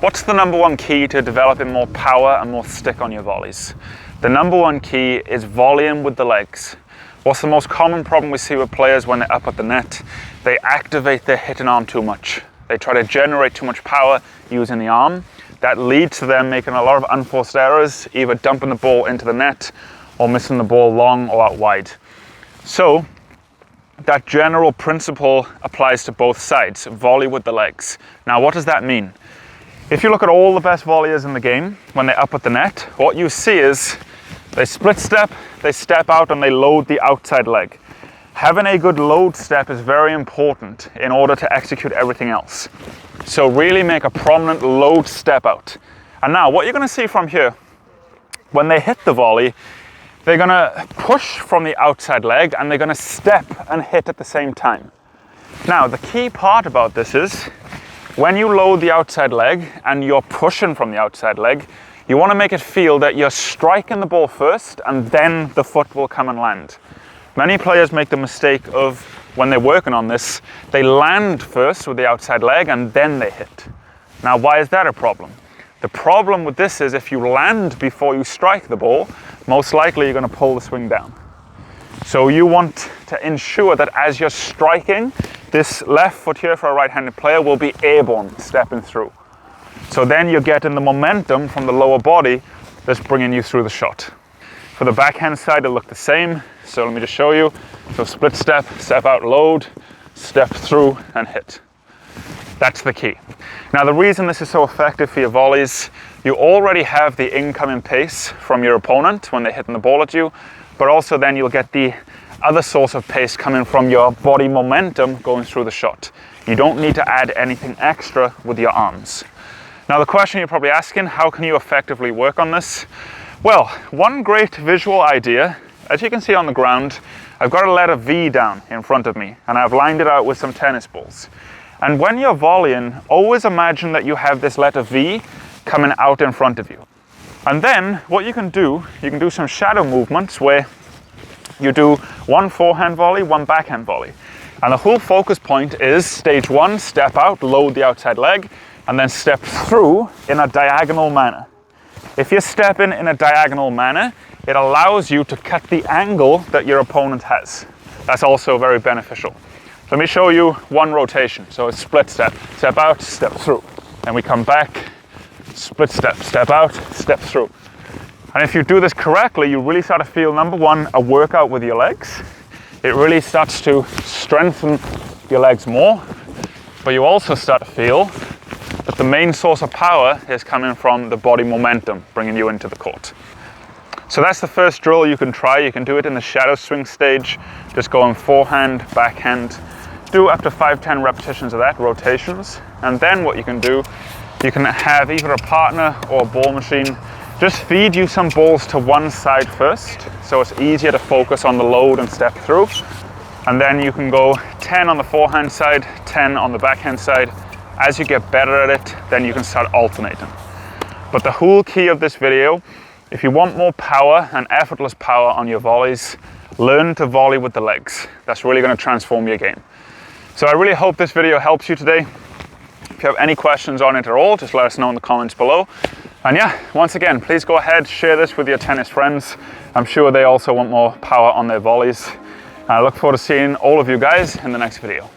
What's the number one key to developing more power and more stick on your volleys? The number one key is volume with the legs. What's the most common problem we see with players when they're up at the net? They activate their hitting arm too much. They try to generate too much power using the arm. That leads to them making a lot of unforced errors, either dumping the ball into the net or missing the ball long or out wide. So that general principle applies to both sides, volley with the legs. Now, what does that mean? If you look at all the best volleyers in the game, when they're up at the net, what you see is they split step, they step out and they load the outside leg. Having a good load step is very important in order to execute everything else. So really make a prominent load step out. And now what you're going to see from here, when they hit the volley, they're going to push from the outside leg and they're going to step and hit at the same time. Now the key part about this is when you load the outside leg and you're pushing from the outside leg, you want to make it feel that you're striking the ball first and then the foot will come and land. Many players make the mistake of, when they're working on this, they land first with the outside leg and then they hit. Now, why is that a problem? The problem with this is if you land before you strike the ball, most likely you're going to pull the swing down. So you want to ensure that as you're striking, this left foot here for a right-handed player will be airborne, stepping through. So then you're getting the momentum from the lower body that's bringing you through the shot. For the backhand side, it'll look the same. So let me just show you. So split step, step out, load, step through and hit. That's the key. Now the reason this is so effective for your volleys, you already have the incoming pace from your opponent when they're hitting the ball at you, but also then you'll get the other source of pace coming from your body momentum going through the shot. You don't need to add anything extra with your arms. Now the question you're probably asking, how can you effectively work on this? Well, one great visual idea, as you can see on the ground, I've got a letter V down in front of me and I've lined it out with some tennis balls. And when you're volleying, always imagine that you have this letter V coming out in front of you. And then what you can do some shadow movements where you do one forehand volley, one backhand volley. And the whole focus point is stage one, step out, load the outside leg, and then step through in a diagonal manner. If you're stepping in a diagonal manner, it allows you to cut the angle that your opponent has. That's also very beneficial. Let me show you one rotation. So it's split step, step out, step through. And we come back, split step, step out, step through. And if you do this correctly, you really start to feel, number one, a workout with your legs. It really starts to strengthen your legs more, but you also start to feel that the main source of power is coming from the body momentum, bringing you into the court. So that's the first drill you can try. You can do it in the shadow swing stage, just going forehand, backhand. Do up to 5-10 repetitions of that, rotations. And then what you can do, you can have either a partner or a ball machine just feed you some balls to one side first, so it's easier to focus on the load and step through. And then you can go 10 on the forehand side, 10 on the backhand side. As you get better at it, then you can start alternating. But the whole key of this video, if you want more power and effortless power on your volleys, learn to volley with the legs. That's really going to transform your game. So I really hope this video helps you today. If you have any questions on it at all, just let us know in the comments below. And yeah, once again, please go ahead, share this with your tennis friends. I'm sure they also want more power on their volleys. I look forward to seeing all of you guys in the next video.